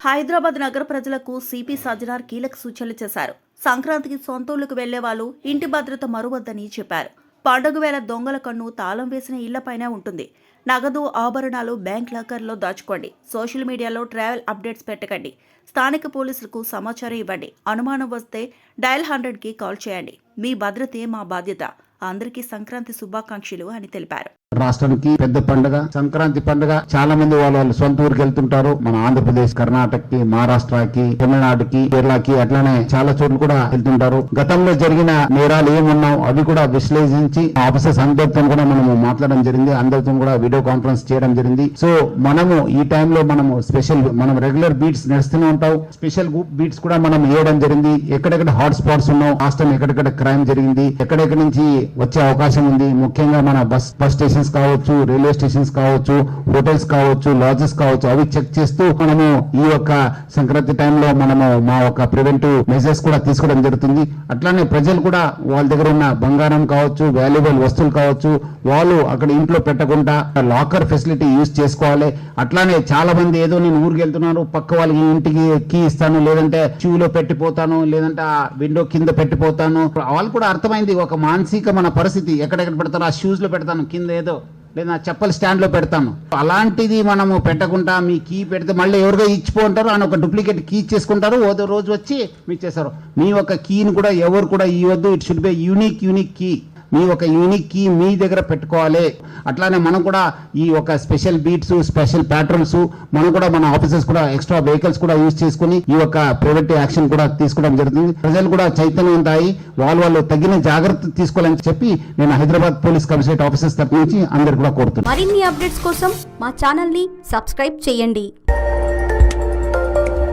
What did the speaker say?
హైదరాబాద్ నగర ప్రజలకు సిపి సజ్జనార్ కీలక సూచనలు చేశారు. సంక్రాంతికి సొంతూళ్లకు వెళ్లే వాళ్ళు ఇంటి భద్రత మరువద్దని చెప్పారు. పండుగ వేళ దొంగల కన్ను తాళం వేసిన ఇళ్లపైనే ఉంటుంది. నగదు, ఆభరణాలు బ్యాంక్ లాకర్లో దాచుకోండి. సోషల్ మీడియాలో ట్రావెల్ అప్డేట్స్ పెట్టకండి. స్థానిక పోలీసులకు సమాచారం ఇవ్వండి. అనుమానం వస్తే డయల్ 100కి కాల్ చేయండి. మీ భద్రతే మా బాధ్యత. అందరికీ సంక్రాంతి శుభాకాంక్షలు అని తెలిపారు. రాష్ట్రానికి పెద్ద పండుగ సంక్రాంతి పండుగ. చాలా మంది వాళ్ళు సొంత ఊరికి వెళ్తుంటారు. మన ఆంధ్రప్రదేశ్, కర్ణాటకకి, మహారాష్ట్రకి, తమిళనాడుకి, కేరళకి అట్లానే చాలా చోట్ల కూడా వెళ్తుంటారు. గతంలో జరిగిన నేరాలు ఏమున్నావు అవి కూడా విశ్లేషించి ఆఫీసర్స్ అందరితో కూడా మనము మాట్లాడడం జరిగింది. అందరితో కూడా వీడియో కాన్ఫరెన్స్ చేయడం జరిగింది. సో మనము ఈ టైంలో మనం రెగ్యులర్ బీట్స్ నడుస్తూనే ఉంటాం. స్పెషల్ బీట్స్ కూడా మనం వేయడం జరిగింది. ఎక్కడెక్కడ హాట్ స్పాట్స్ ఉన్నావు, రాష్ట్రం ఎక్కడెక్కడ క్రైమ్ జరిగింది, ఎక్కడెక్కడ నుంచి వచ్చే అవకాశం ఉంది, ముఖ్యంగా మన బస్ స్టేషన్స్ కావచ్చు, రైల్వే స్టేషన్స్ కావచ్చు, హోటల్స్ కావచ్చు, లాడ్జెస్ కావచ్చు, అవి చెక్ చేస్తూ మనము ఈ యొక్క సంక్రాంతి టైంలో మనము మా యొక్క ప్రివెంటివ్ మెజర్స్ కూడా తీసుకోవడం జరుగుతుంది. అట్లానే ప్రజలు కూడా వాళ్ళ దగ్గర ఉన్న బంగారం కావచ్చు, వాల్యుబుల్ వస్తువులు కావచ్చు, వాళ్ళు అక్కడ ఇంట్లో పెట్టకుండా లాకర్ ఫెసిలిటీ యూజ్ చేసుకోవాలి. అట్లానే చాలా మంది ఏదో నేను ఊరికి వెళ్తున్నాను, పక్క వాళ్ళకి ఇంటికి కీ ఇస్తాను, లేదంటే షూలో పెట్టిపోతాను, లేదంటే ఆ విండో కింద పెట్టిపోతాను. వాళ్ళు కూడా అర్థమైంది ఒక మానసిక మన పరిస్థితి. ఎక్కడెక్కడ పెడతాను, ఆ షూస్ లో పెడతాను, కింద ఏదో లేదా చెప్పల్ స్టాండ్ లో పెడతాను. అలాంటిది మనము పెట్టకుండా మీ కీ పెడితే మళ్ళీ ఎవరిగా ఇచ్చిపోంటారు అని ఒక డూప్లికేట్ కీ చేసుకుంటారు. ఓ రోజు వచ్చి మీకు చేస్తారు. మీ యొక్క కీని కూడా ఎవరు కూడా ఇవ్వద్దు. It should be unique key. మీ ఒక యూనిక్ కీ మీ దగ్గర పెట్టుకోవాలి. అట్లానే మనం కూడా ఈ ఒక స్పెషల్ బీట్స్, స్పెషల్ ప్యాట్రోల్స్ మనం కూడా మన ఆఫీసర్స్ కూడా ఎక్స్ట్రా వెహికల్స్ కూడా యూజ్ చేసుకుని ఈ యొక్క ప్రివెంటివ్ యాక్షన్ కూడా తీసుకోవడం జరుగుతుంది. ప్రజలు కూడా చైతన్యవంతాయి వాళ్ళు తగిన జాగ్రత్త తీసుకోవాలని చెప్పి నేను హైదరాబాద్ పోలీస్ కమిషనరేట్ ఆఫీసర్స్ తరపు నుంచి అందరు కూడా కోరుతున్నాను. మరిన్ని అప్డేట్స్ కోసం మా ఛానల్ ని సబ్స్క్రైబ్ చేయండి.